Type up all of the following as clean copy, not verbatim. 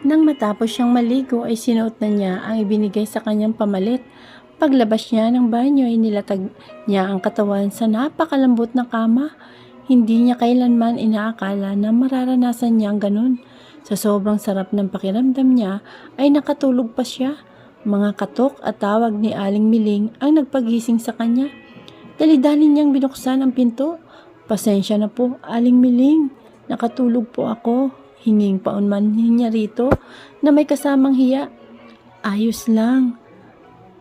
Nang matapos siyang maligo ay sinuot na niya ang ibinigay sa kanyang pamalit. Paglabas niya ng banyo ay nilatag niya ang katawan sa napakalambot na kama. Hindi niya kailanman inaakala na mararanasan niya ang ganun. Sa sobrang sarap ng pakiramdam niya ay nakatulog pa siya. Mga katok at tawag ni Aling Miling ang nagpagising sa kanya. Dali-dali niyang binuksan ang pinto. "Pasensya na po, Aling Miling. Nakatulog po ako." Hinging paunmanhin niya rito na may kasamang hiya. "Ayos lang.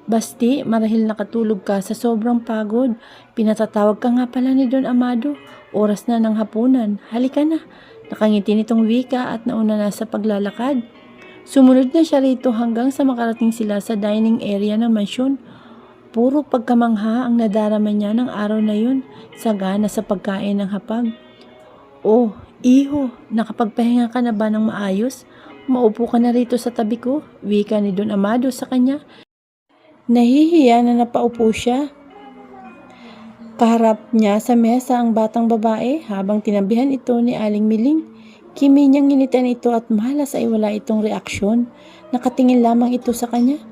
Basti, marahil nakatulog ka sa sobrang pagod. Pinatatawag ka nga pala ni Don Amado. Oras na ng hapunan. Halika na." Nakangiti nitong wika at nauna na sa paglalakad. Sumunod na siya rito hanggang sa makarating sila sa dining area ng mansyon. Puro pagkamangha ang nadarama niya ng araw na yun, sagana sa pagkain ng hapag. "Oh, iho, nakapagpahinga ka na ba ng maayos? Maupo ka na rito sa tabi ko," wika ni Don Amado sa kanya. Nahihiya na napaupo siya. Kaharap niya sa mesa ang batang babae habang tinabihan ito ni Aling Miling. Kimi niyang nginitan ito at malas ay wala itong reaksyon. Nakatingin lamang ito sa kanya.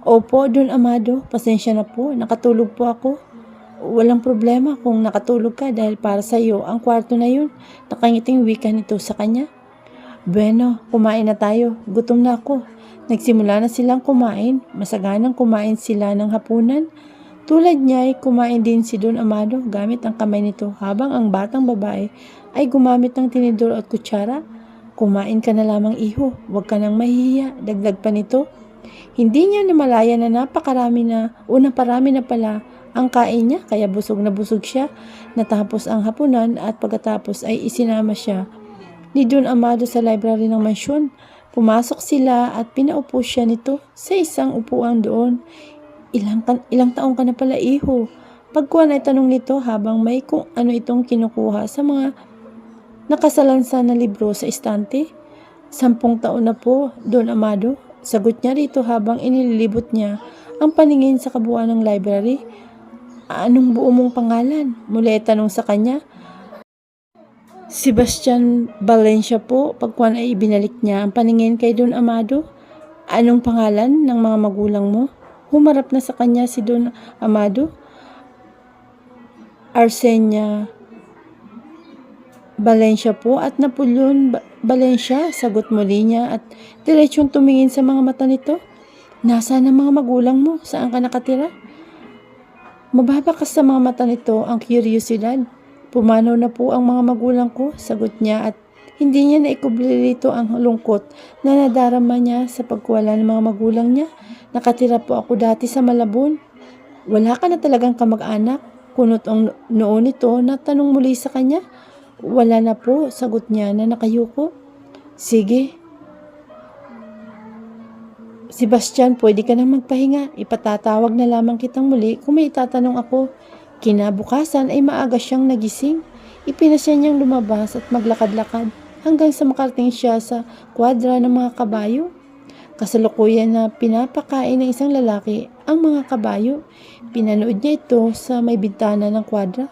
"Opo, Don Amado, pasensya na po, nakatulog po ako." "Walang problema kung nakatulog ka dahil para sa iyo ang kwarto na yun." Nakangiting wika nito sa kanya. "Bueno, kumain na tayo. Gutom na ako." Nagsimula na silang kumain. Masaganang kumain sila ng hapunan. Tulad niya ay kumain din si Don Amado gamit ang kamay nito habang ang batang babae ay gumamit ng tinidor at kutsara. "Kumain ka na lamang, iho. Huwag ka nang mahihiya," dagdag pa nito. Hindi niya namalaya na naparami na pala ang kain niya kaya busog na busog siya. Natapos ang hapunan at pagkatapos ay isinama siya ni Don Amado sa library ng mansyon. Pumasok sila at pinaupo siya nito sa isang upuan doon. Ilang taong ka na pala, iho?" Pagkuhan ay tanong nito habang may kung ano itong kinukuha sa mga nakasalansa na libro sa estante. 10 taon na po, Don Amado," sagot niya rito habang inililibot niya ang paningin sa kabuuan ng library. "Anong buo mong pangalan?" muli tanong sa kanya. "Sebastian Valencia po." Pagkuhan ay ibinalik niya ang paningin kay Don Amado. "Anong pangalan ng mga magulang mo?" Humarap na sa kanya si Don Amado. "Arsenia Valencia po at Napoleon Valencia," sagot muli niya at diretsong tumingin sa mga mata nito. "Nasaan ang mga magulang mo? Saan ka nakatira?" Mababakas sa mga mata nito ang kuryosidad. "Pumanaw na po ang mga magulang ko," sagot niya at hindi niya naikubli rito ang lungkot na nadarama niya sa pagwala ng mga magulang niya. "Nakatira po ako dati sa Malabon." "Wala ka na talagang kamag-anak?" Kunot ang noo nito na tanong muli sa kanya. "Wala na po," sagot niya na nakayuko. "Sige, Sebastian, pwede ka nang magpahinga. Ipatatawag na lamang kitang muli kung may itatanong ako." Kinabukasan ay maaga siyang nagising. Ipinasya niyang lumabas at maglakad-lakad hanggang sa makarating siya sa kwadra ng mga kabayo. Kasalukuyan na pinapakain ng isang lalaki ang mga kabayo. Pinanood niya ito sa may bintana ng kwadra.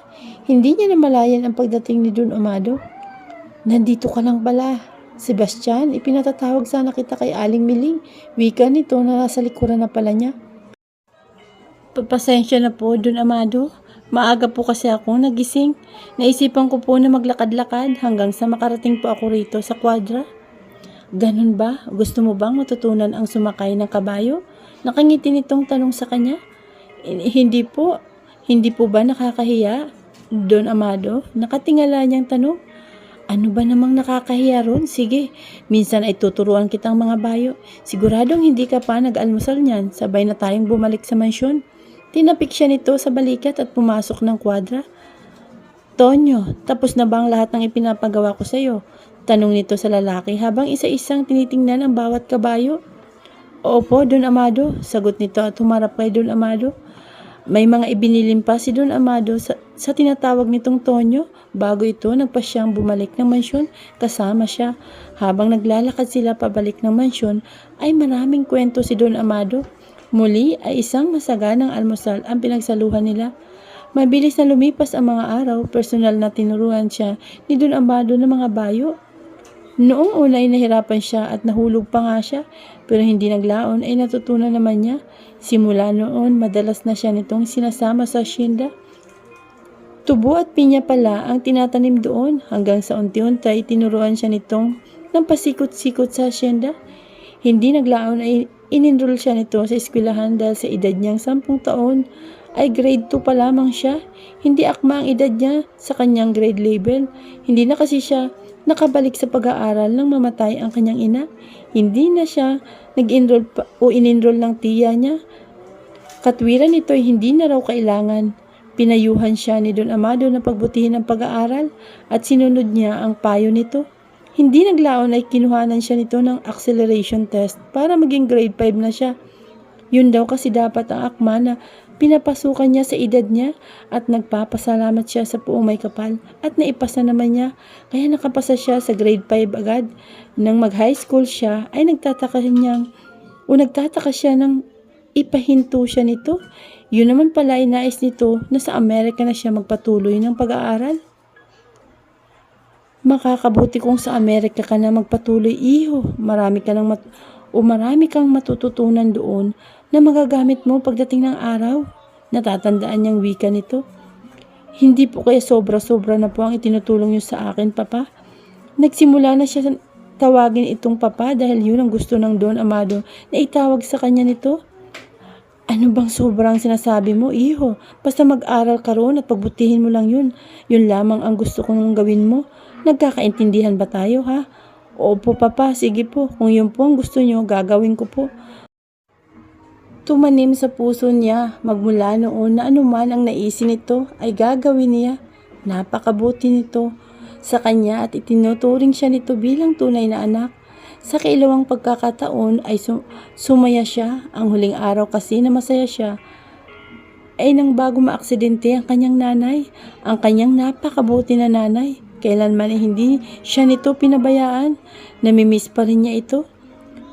Hindi niya namalayan ang pagdating ni Don Amado. "Nandito ka lang pala, Sebastian. Ipinatatawag sana kita kay Aling Miling." Wika nito na nasa likuran na pala niya. "Pasensya na po, Don Amado. Maaga po kasi ako nagising. Naisipan ko po na maglakad-lakad hanggang sa makarating po ako rito sa kwadra." "Ganun ba? Gusto mo bang matutunan ang sumakay ng kabayo?" Nakangiti nitong tanong sa kanya. Hindi po. Hindi po ba nakakahiya, Don Amado?" Nakatingala niyang tanong. "Ano ba namang nakakahiya ron? Sige, minsan ay tuturuan kitang mga bayo. Siguradong hindi ka pa nag-almusal niyan. Sabay na tayong bumalik sa mansyon." Tinapik siya nito sa balikat at pumasok ng kwadra. "Tonyo, tapos na ba ang lahat ng ipinapagawa ko sa iyo?" tanong nito sa lalaki habang isa-isang tinitingnan ang bawat kabayo. "Opo, Don Amado," sagot nito at humarap kay Don Amado. May mga ibinilim pa si Don Amado sa tinatawag nitong Tonyo bago ito nagpasyang bumalik ng mansyon kasama siya. Habang naglalakad sila pabalik ng mansyon ay maraming kwento si Don Amado. Muli ay isang masaganang almusal ang pinagsaluhan nila. Mabilis na lumipas ang mga araw, personal na tinuruan siya ni Don Amado ng mga bayo. Noong una ay nahirapan siya at nahulog pa nga siya, pero hindi naglaon ay natutunan naman niya. Simula noon, madalas na siya nitong sinasama sa hacienda. Tubo at pinya pala ang tinatanim doon hanggang sa unti-unti ay tinuruan siya nitong ng pasikot-sikot sa hacienda. Hindi naglaon ay in-enroll siya nito sa eskwelahan dahil sa edad niyang 10 taon ay grade 2 pa lamang siya. Hindi akma ang edad niya sa kanyang grade level. Hindi na kasi siya nakabalik sa pag-aaral nang mamatay ang kanyang ina. Hindi na siya nag-enroll o in-enroll ng tiya niya. Katwiran nito ay hindi na raw kailangan. Pinayuhan siya ni Don Amado na pagbutihin ang pag-aaral at sinunod niya ang payo nito. Hindi naglaon ay kinuhanan siya nito ng acceleration test para maging grade 5 na siya. Yun daw kasi dapat ang akma na pinapasukan niya sa edad niya at nagpapasalamat siya sa Puong May Kapal at naipasa naman niya kaya nakapasa siya sa grade 5 agad. Nang mag-high school siya ay nagtataka siya nang ipahinto siya nito. Yun naman pala ay nais nito na sa Amerika na siya magpatuloy ng pag-aaral. Makakabuti kung sa Amerika ka na magpatuloy, iho. Marami kang matututunan doon na magagamit mo pagdating ng araw. Natatandaan niyang wika nito. Hindi po kaya sobra-sobra na po ang itinutulong niyo sa akin, Papa. Nagsimula na siya tawagin itong Papa dahil yun ang gusto ng Don Amado na itawag sa kanya nito. Ano bang sobrang sinasabi mo, iho? Basta mag-aral ka roon at pagbutihin mo lang yun. Yun lamang ang gusto kong gawin mo. Nagkakaintindihan ba tayo, ha? Opo, Papa. Sige po. Kung yun po ang gusto niyo, gagawin ko po. Tumanim sa puso niya magmula noon na anuman ang naisin nito ay gagawin niya. Napakabuti nito sa kanya at itinuturing siya nito bilang tunay na anak. Sa kailawang pagkakataon ay sumaya siya. Ang huling araw kasi na masaya siya ay nang bago maaksidente ang kanyang nanay. Ang kanyang napakabuti na nanay. Kailanman ay hindi siya nito pinabayaan. Namimiss pa rin niya ito.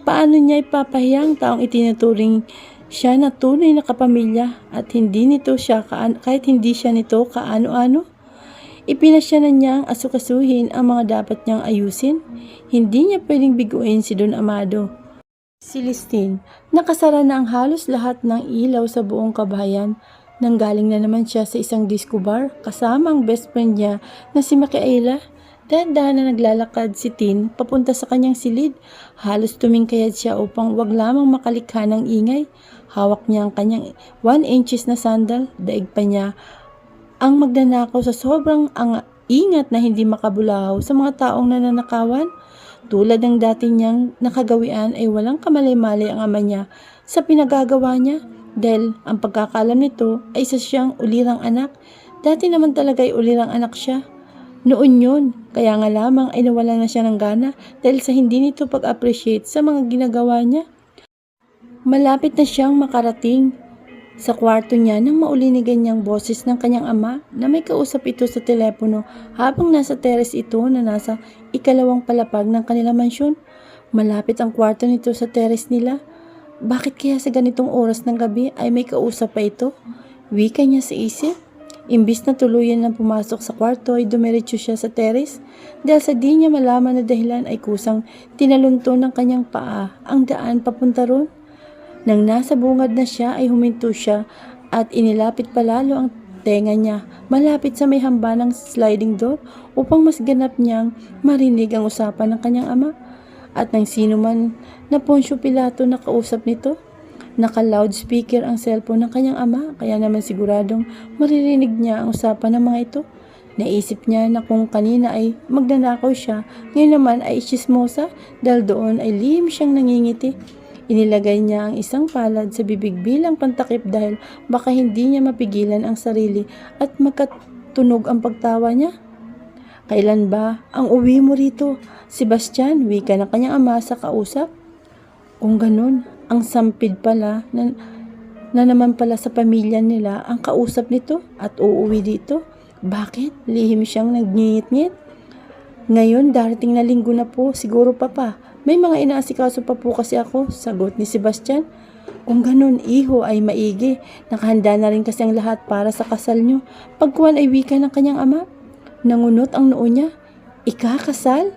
Paano niya ipapahiyang taong itinuturing siya na tunay na kapamilya at kahit hindi siya nito kaano-ano? Ipinasyanan niyang asukasuhin ang mga dapat niyang ayusin. Hindi niya pwedeng biguin si Don Amado. Celestine, nakasara na ang halos lahat ng ilaw sa buong kabahayan. Nanggaling na naman siya sa isang disco bar kasama ang best friend niya na si Micaela. Dahan-dahan na naglalakad si Tin papunta sa kanyang silid. Halos tumingkayad siya upang wag lamang makalikha ng ingay. Hawak niya ang kanyang 1 inches na sandal. Daig pa niya ang magnanakaw sa sobrang ingat na hindi makabulahaw sa mga taong nananakawan. Tulad ng dati niyang nakagawian ay walang kamalay-malay ang ama niya sa pinagagawa niya dahil ang pagkakalam nito ay isa siyang ulirang anak. Dati naman talaga ay ulirang anak siya. Noon yun, kaya nga lamang ay nawala na siya ng gana dahil sa hindi nito pag-appreciate sa mga ginagawa niya. Malapit na siyang makarating sa kwarto niya nang maulinigan niyang boses ng kanyang ama na may kausap ito sa telepono habang nasa teres ito na nasa ikalawang palapag ng kanilang mansyon. Malapit ang kwarto nito sa teres nila. Bakit kaya sa ganitong oras ng gabi ay may kausap pa ito? Wika niya sa isip. Imbis na tuluyan na pumasok sa kwarto ay dumiretso siya sa teres dahil sa di niya malaman na dahilan ay kusang tinalunto ng kanyang paa ang daan papunta ron. Nang nasa bungad na siya ay huminto siya at inilapit palalo ang tenga niya malapit sa may hamba ng sliding door upang mas ganap niyang marinig ang usapan ng kanyang ama at ng sino man na Poncio Pilato na kausap nito. Naka-loudspeaker ang cellphone ng kanyang ama kaya naman siguradong maririnig niya ang usapan ng mga ito. Naisip niya na kung kanina ay magnanakaw siya, ngayon naman ay chismosa dahil doon ay lihim siyang nangingiti. Inilagay niya ang isang palad sa bibig bilang pantakip dahil baka hindi niya mapigilan ang sarili at magkatunog ang pagtawa niya. Kailan ba ang uwi mo rito, Sebastian? Wika ng kanyang ama sa kausap. Kung ganun, ang sampid pala na naman pala sa pamilya nila ang kausap nito at uuwi dito. Bakit? Lihim siyang nagngingit-ngit. Ngayon, darating na linggo na po, siguro Papa. May mga inaasikaso pa po kasi ako, sagot ni Sebastian. Kung ganun, iho ay maigi. Nakahanda na rin kasi ang lahat para sa kasal nyo. Pagkuhan ay wika ng kanyang ama. Nangunot ang noo niya. Ikakasal?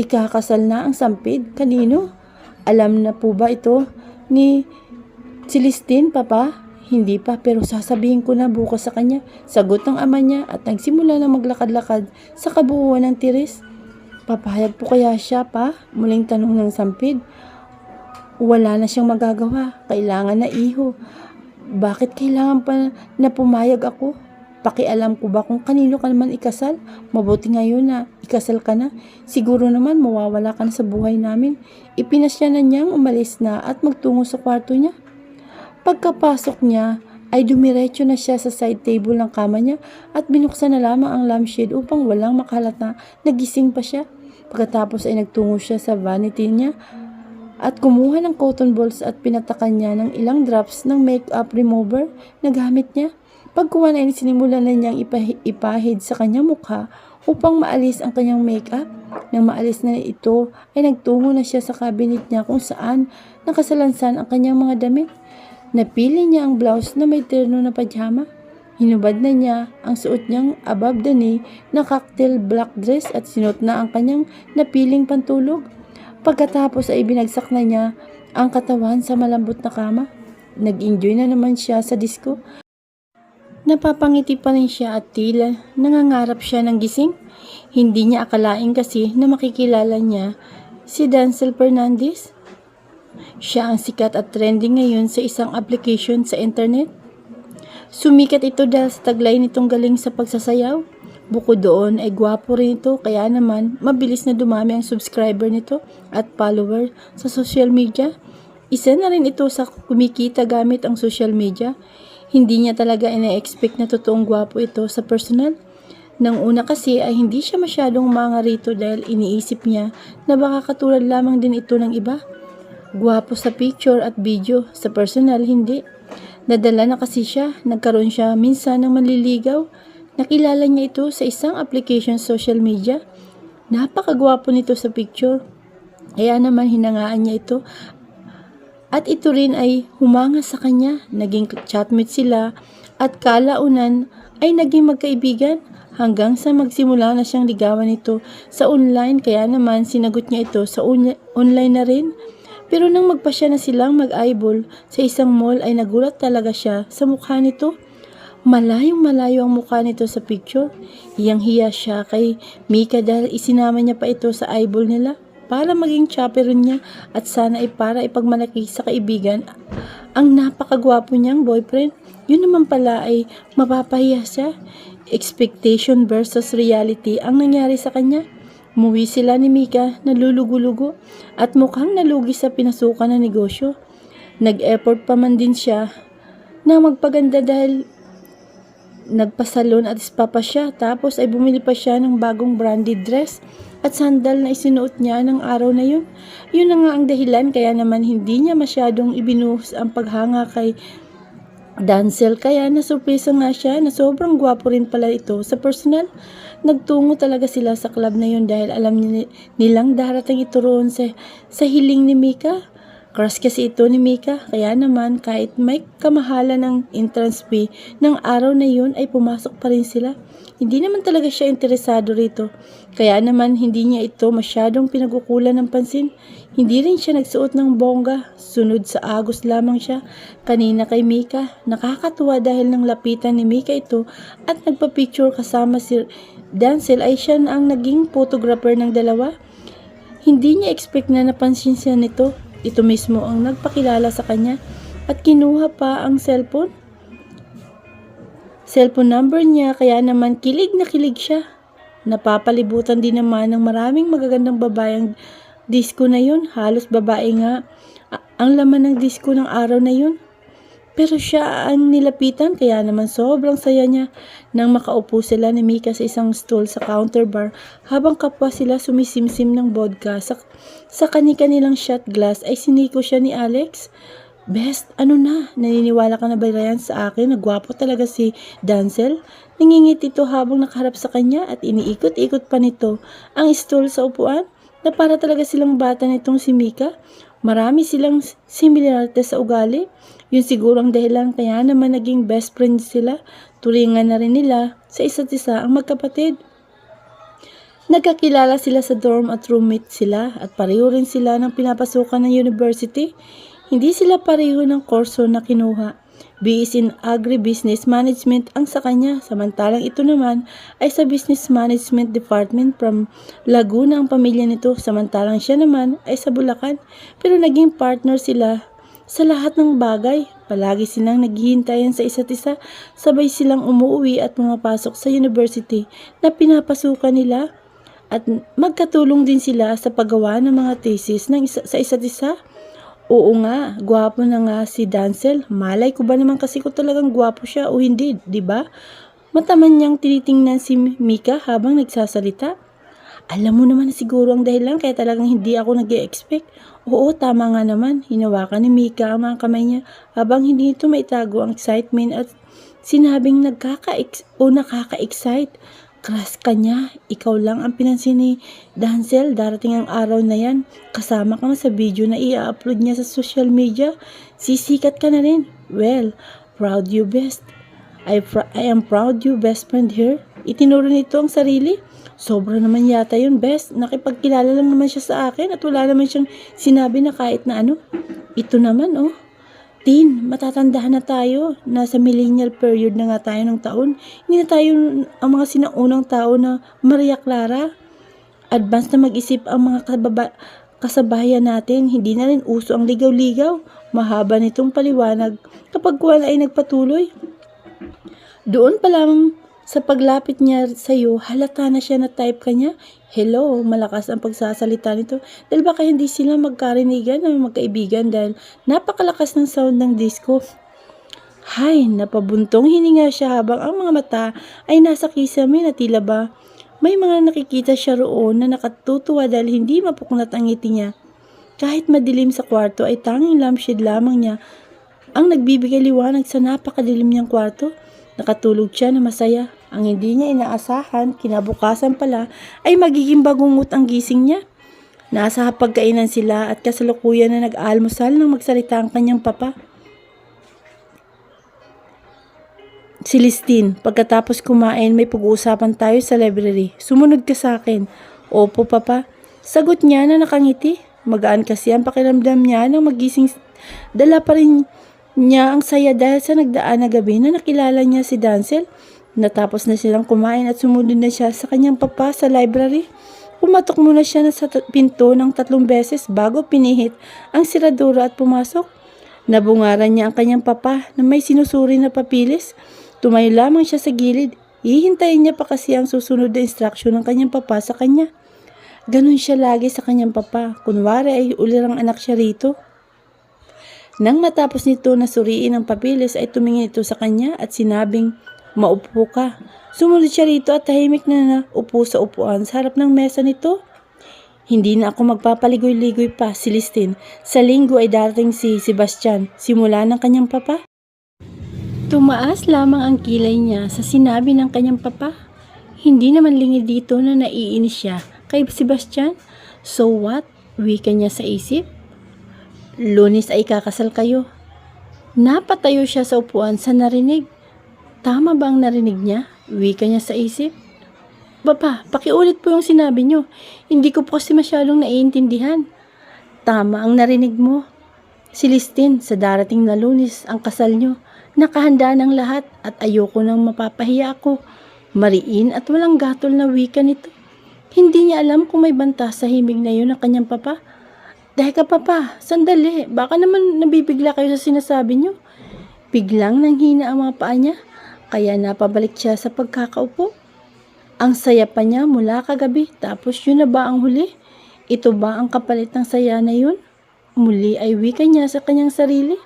Ikakasal na ang sampid? Kanino? Alam na po ba ito ni Celestine, Papa? Hindi pa, pero sasabihin ko na bukas sa kanya. Sagot ng ama niya at nagsimula na maglakad-lakad sa kabuuan ng tiris. Papayag po kaya siya, Pa? Muling tanong ng sampid. Wala na siyang magagawa. Kailangan na, iho. Bakit kailangan pa na pumayag ako? Pakialam ko ba kung kanino ka naman ikasal? Mabuti ngayon na ikasal ka na. Siguro naman mawawala ka na sa buhay namin. Ipinasya na niyang umalis na at magtungo sa kwarto niya. Pagkapasok niya ay dumiretso na siya sa side table ng kama niya at binuksan na lamang ang lampshade upang walang makalata na nagising pa siya. Pagkatapos ay nagtungo siya sa vanity niya at kumuha ng cotton balls at pinatakan niya ng ilang drops ng makeup remover na gamit niya. Pagkuha na sinimulan na niyang ipahid sa kanyang mukha upang maalis ang kanyang makeup. Nang maalis na ito ay nagtungo na siya sa cabinet niya kung saan nakasalansan ang kanyang mga damit. Napili niya ang blouse na may terno na pajama. Hinubad na niya ang suot niyang above the knee na cocktail black dress at sinuot na ang kanyang napiling pantulog. Pagkatapos ay binagsak na niya ang katawan sa malambot na kama. Nag-enjoy na naman siya sa disco. Napapangiti pa rin siya at tila nangangarap siya ng gising. Hindi niya akalain kasi na makikilala niya si Denzel Fernandez. Siya ang sikat at trending ngayon sa isang application sa internet. Sumikat ito dahil sa taglay nitong galing sa pagsasayaw. Bukod doon ay gwapo rin ito kaya naman mabilis na dumami ang subscriber nito at follower sa social media. Isa na rin ito sa kumikita gamit ang social media. Hindi niya talaga ina-expect na totoong gwapo ito sa personal. Nang una kasi ay hindi siya masyadong mga rito dahil iniisip niya na baka katulad lamang din ito ng iba. Gwapo sa picture at video, sa personal hindi. Nadala na kasi siya, nagkaroon siya minsan ng manliligaw. Nakilala niya ito sa isang application social media. Napakagwapo nito sa picture. Kaya naman hinangaan niya ito. At ito rin ay humanga sa kanya. Naging chatmate sila at kalaunan ay naging magkaibigan hanggang sa magsimula na siyang ligawan ito sa online. Kaya naman sinagot niya ito sa online na rin. Pero nang magpasya na silang mag-eyeball sa isang mall ay nagulat talaga siya sa mukha nito. Malayong malayo ang mukha nito sa picture. Hiyang-hiya siya kay Mika dahil isinama niya pa ito sa eyeball nila para maging chaperon niya at sana ay para ipagmalaki sa kaibigan ang napakagwapo niyang boyfriend. Yun naman pala ay mapapahiya siya. Expectation versus reality ang nangyari sa kanya. Umuwi sila ni Mika na lulugo-lugo at mukhang nalugi sa pinasukan na negosyo. Nag-effort pa man din siya na magpaganda dahil nagpasalon at spa pa siya. Tapos ay bumili pa siya ng bagong branded dress at sandal na isinuot niya ng araw na yun. Yun na nga ang dahilan kaya naman hindi niya masyadong ibinuhos ang paghanga kay Denzel. Kaya nasurpresa nga siya na sobrang gwapo rin pala ito sa personal. Nagtungo talaga sila sa club na yun dahil alam nilang darating ito roon sa hiling ni Mika. Crush kasi ito ni Mika, kaya naman kahit may kamahalan ng entrance fee ng araw na yun ay pumasok pa rin sila. Hindi naman talaga siya interesado rito, kaya naman hindi niya ito masyadong pinagkukulan ng pansin. Hindi rin siya nagsuot ng bongga, sunod sa agos lamang siya kanina kay Mika. Nakakatuwa dahil nang lapitan ni Mika ito at nagpa-picture kasama si Denzel ay siya na ang naging photographer ng dalawa. Hindi niya expect na napansin siya nito. Ito mismo ang nagpakilala sa kanya at kinuha pa ang cellphone number niya kaya naman kilig na kilig siya. Napapalibutan din naman ng maraming magagandang babaeng disco na yun. Halos babae nga ang laman ng disco ng araw na yun. Pero siya ang nilapitan kaya naman sobrang saya niya nang makaupo sila ni Mika sa isang stool sa counter bar habang kapwa sila sumisimsim ng vodka. Sa kani-kanilang shot glass ay siniko siya ni Alex. Best, ano na? Naniniwala ka na ba yan sa akin? Nagwapo talaga si Denzel. Nangingit ito habang nakaharap sa kanya at iniikot-ikot pa nito ang stool sa upuan na para talaga silang bata nitong si Mika. Marami silang similarity sa ugali. Yun siguro ang dahilan kaya naman naging best friends sila. Turingan na rin nila sa isa't isa ang magkapatid. Nagkakilala sila sa dorm at roommate sila at pareho rin sila ng pinapasukan ng university. Hindi sila pareho ng kurso na kinuha. BS in Agribusiness Management ang sa kanya, samantalang ito naman ay sa Business Management Department from Laguna ang pamilya nito, samantalang siya naman ay sa Bulacan. Pero naging partner sila sa lahat ng bagay. Palagi silang naghihintayan sa isa't isa, sabay silang umuwi at pumapasok sa university na pinapasukan nila. At magkatulong din sila sa paggawa ng mga thesis sa isa't isa. Oo nga, gwapo na nga si Dancel. Malay ko ba naman kasi ko talagang gwapo siya o hindi, di ba? Mataman niyang tinitingnan si Mika habang nagsasalita. Alam mo naman siguro ang dahilan kaya talagang hindi ako nag-e-expect. Oo, tama nga naman. Hinawakan ni Mika ang mga kamay niya habang hindi ito maitago ang excitement at sinabing nakaka-excite. Crush ka niya, ikaw lang ang pinansin ni Dancel, darating ang araw na yan. Kasama ka nga sa video na i-upload niya sa social media. Sisikat ka na rin. Well, proud you best. I am proud you best friend here. Itinuro nito ang sarili. Sobra naman yata yun, best. Nakipagkilala lang naman siya sa akin at wala naman siyang sinabi na kahit na ano. Ito naman, oh. Tin, matatandahan na tayo. Nasa millennial period na nga tayo ng taon. Hindi na tayo ang mga sinaunang tao na Maria Clara. Advance na mag-isip ang mga kasabayan natin. Hindi na rin uso ang ligaw-ligaw. Mahaba nitong paliwanag kapag kuwan ay nagpatuloy. Doon pa lang sa paglapit niya sa iyo, halata na siya na type ka niya. Hello, malakas ang pagsasalita nito. Dahil baka hindi sila magkarinigan o magkaibigan dahil napakalakas ng sound ng disco. Hay, napabuntong hininga siya habang ang mga mata ay nasa kisame na tila ba. May mga nakikita siya roon na nakatutuwa dahil hindi mapuknat ang ngiti niya. Kahit madilim sa kwarto ay tanging lampshade lamang niya ang nagbibigay liwanag sa napakadilim niyang kwarto. Nakatulog siya na masaya. Ang hindi niya inaasahan, kinabukasan pala, ay magiging bagungot ang gising niya. Nasa hapagkainan sila at kasalukuyan na nag-almusal nang magsalita ang kanyang papa. Celestine, pagkatapos kumain, may pag-uusapan tayo sa library. Sumunod ka sa akin. Opo, papa. Sagot niya na nakangiti. Magaan kasi ang pakiramdam niya nang magising. Dala pa rin niya ang saya dahil sa nagdaan na gabi na nakilala niya si Dancel. Natapos na silang kumain at sumunod na siya sa kanyang papa sa library. Pumatok muna siya sa pinto ng 3 beses bago pinihit ang siradura at pumasok. Nabungaran niya ang kanyang papa na may sinusuri na papilis. Tumayo lamang siya sa gilid. Hihintayin niya pa kasi ang susunod na instruksyon ng kanyang papa sa kanya. Ganun siya lagi sa kanyang papa. Kunwari ay ulirang anak siya rito. Nang matapos nito na suriin ang papilis ay tumingin ito sa kanya at sinabing, maupo ka. Sumunod siya rito at tahimik na upo sa upuan sa harap ng mesa nito. Hindi na ako magpapaligoy-ligoy pa, Celestine. Sa linggo ay darating si Sebastian, simula ng kanyang papa. Tumaas lamang ang kilay niya sa sinabi ng kanyang papa. Hindi naman lingid dito na naiinis siya kay Sebastian. So what? Wika niya sa isip. Lunes ay kakasal kayo. Napatayo siya sa upuan sa narinig. Tama ba ang narinig niya? Wika niya sa isip. Papa, pakiulit po yung sinabi niyo. Hindi ko po kasi masyadong naiintindihan. Tama ang narinig mo. Celestine, sa darating na Lunes ang kasal niyo. Nakahanda ng lahat at ayoko nang mapapahiya ako. Mariin at walang gatol na wika nito. Hindi niya alam kung may banta sa himig na yun ng kanyang papa. Dahil ka papa, sandali, baka naman nabibigla kayo sa sinasabi niyo. Biglang nanghina ang mga paa niya, kaya napabalik siya sa pagkakaupo. Ang saya pa niya mula kagabi, tapos yun na ba ang huli? Ito ba ang kapalit ng saya na yun? Muli ay wika niya sa kanyang sarili.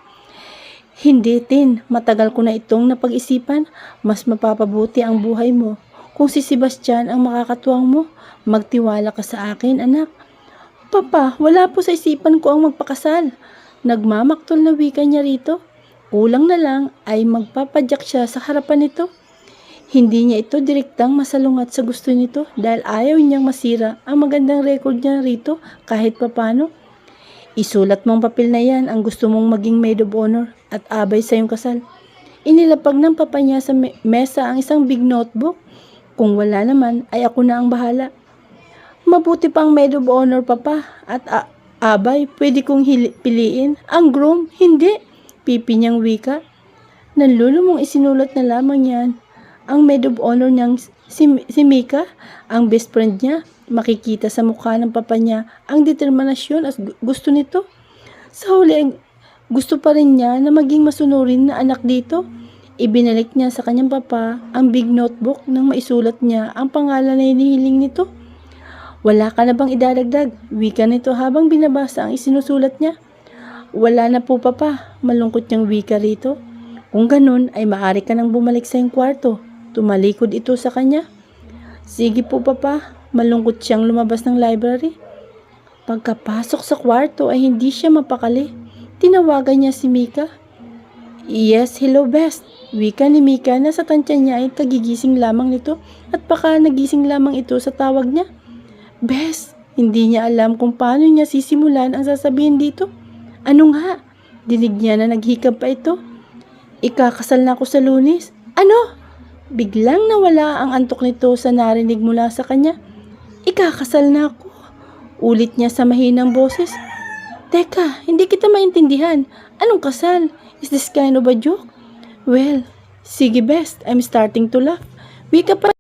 Hindi, Tin, matagal ko na itong napag-isipan, mas mapapabuti ang buhay mo. Kung si Sebastian ang makakatuwang mo, magtiwala ka sa akin, anak. Papa, wala po sa isipan ko ang magpakasal. Nagmamaktol na wika niya rito. Kulang na lang ay magpapadyak siya sa harapan nito. Hindi niya ito direktang masalungat sa gusto nito dahil ayaw niyang masira ang magandang record niya rito kahit papano. Isulat mong papel na yan ang gusto mong maging maid of honor at abay sa iyong kasal. Inilapag ng papa niya sa mesa ang isang big notebook. Kung wala naman, ay ako na ang bahala. Mabuti pang maid of honor, papa, at abay, pwede kong piliin. Ang groom, hindi. Pipi niyang wika. Nanlulumong isinulat na lamang yan. Ang maid of honor niyang si Mika, ang best friend niya. Makikita sa mukha ng papa niya ang determinasyon at gusto nito. Sa huli, gusto pa rin niya na maging masunurin na anak dito. Ibinalik niya sa kanyang papa ang big notebook nang maisulat niya ang pangalan na hinihiling nito. Wala ka na bang idadagdag? Wika nito habang binabasa ang isinusulat niya. Wala na po, papa. Malungkot niyang wika rito. Kung ganun ay maaari ka nang bumalik sa iyong kwarto. Tumalikod ito sa kanya. Sige po, papa. Malungkot siyang lumabas ng library. Pagkapasok sa kwarto ay hindi siya mapakali. Tinawagan niya si Mika. Yes, hello best. Wika ni Mika na sa tansya niya ay kagigising lamang nito at baka nagising lamang ito sa tawag niya. Best, hindi niya alam kung paano niya sisimulan ang sasabihin dito. Ano nga? Dinig niya na naghikab pa ito. Ikakasal na ako sa Lunes. Ano? Biglang nawala ang antok nito sa narinig mula sa kanya. Ikakasal na ako. Ulit niya sa mahinang boses. Teka, hindi kita maintindihan. Anong kasal? Is this kind of a joke? Well, sige best, I'm starting to laugh. Wika pa